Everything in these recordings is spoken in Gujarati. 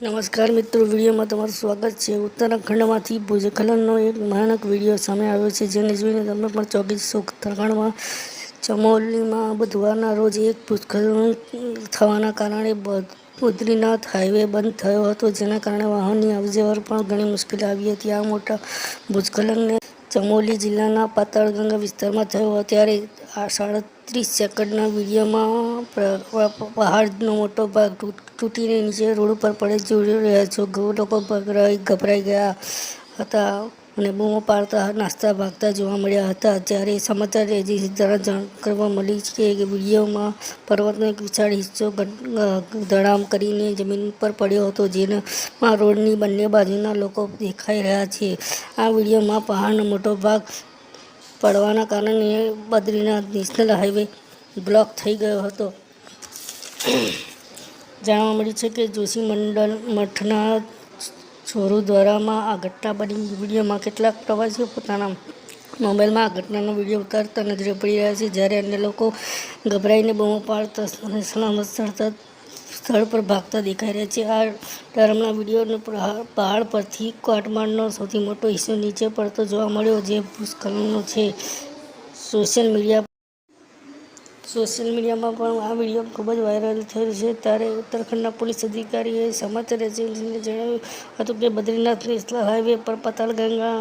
નમસ્કાર મિત્રો, વિડીયોમાં તમારું સ્વાગત છે। ઉત્તરાખંડમાંથી ભૂસ્ખલનનો એક ભયાનક વિડીયો સામે આવ્યો છે, જેને જોઈને તમે પણ ચોંકી જશો। ઉત્તરાખંડમાં ચમોલીમાં બુધવારના રોજ એક ભૂસ્ખલન થવાના કારણે બદ્રીનાથ હાઈવે બંધ થયો હતો, જેના કારણે વાહનની અવરજવર પર ઘણી મુશ્કેલી આવી હતી। આ મોટા ભૂસ્ખલનને ચમોલી જિલ્લાના પાતાળગંગા વિસ્તારમાં થયો ત્યારે 37 સેકન્ડના વિડીયોમાં પહાડનો મોટો ભાગ તૂટીને નીચે રોડ પર પડે જોઈ રહ્યા છો। લોકો ગભરાઈ ગયા હતા અને બૂમો પાડતા નાસતા ભાગતા જોવા મળ્યા હતા। ત્યારે સમાચાર એજન્સી દ્વારા જાણ કરવા મળી કે વિડીયોમાં પર્વતનો એક વિશાળ હિસ્સો ધડામ કરીને જમીન પર પડ્યો હતો, જેમાં રોડની બંને બાજુના લોકો દેખાઈ રહ્યા છે। આ વિડીયોમાં પહાડનો મોટો ભાગ પડવાના કારણે બદ્રીનાથ નેશનલ હાઈવે બ્લોક થઈ ગયો હતો। જાણવા મળ્યું છે કે જોશી મઠના ચોરો દ્વારામાં આ ઘટના બની। વિડીયોમાં કેટલાક પ્રવાસીઓ પોતાના મોબાઈલમાં આ ઘટનાનો વિડીયો ઉતારતા નજરે પડી રહ્યા છે, જ્યારે અન્ય લોકો ગભરાઈને બૂમો પાડતા અને સલામત સ્થળ પર ભાગતા દેખાઈ રહ્યા છે। આ ડરામણા વિડીયોમાં પહાડ પરથી કાટમાળનો સૌથી મોટો હિસ્સો નીચે પડતો જોવા મળ્યો, જે ભૂસ્ખલનનો છે। સોશિયલ મીડિયામાં પણ આ વિડીયો ખૂબ જ વાયરલ થયો છે। ત્યારે ઉત્તરાખંડના પોલીસ અધિકારીએ સમાચાર એજન્સીને જણાવ્યું હતું કે બદ્રીનાથ નેશનલ હાઈવે પર પાતાળગંગા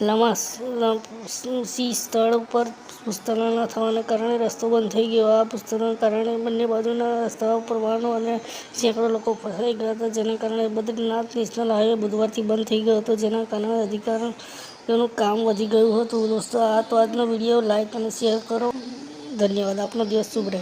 લમાસી સ્થળ પર ભૂસ્ખલન થવાના કારણે રસ્તો બંધ થઈ ગયો। આ ભૂસ્ખલનના કારણે બંને બાજુના રસ્તાઓ પર વાહનો અને સેંકડો લોકો ફસાઈ ગયા હતા, જેના કારણે બદ્રીનાથ નેશનલ હાઈવે બુધવારથી બંધ થઈ ગયો હતો, જેના કારણે અધિકારીઓનું કામ વધી ગયું હતું। દોસ્તો, આ તો આજનો વિડીયો લાઈક અને શેર કરો। ધન્યવાદ। આપનો દિવસ શુભ રહે।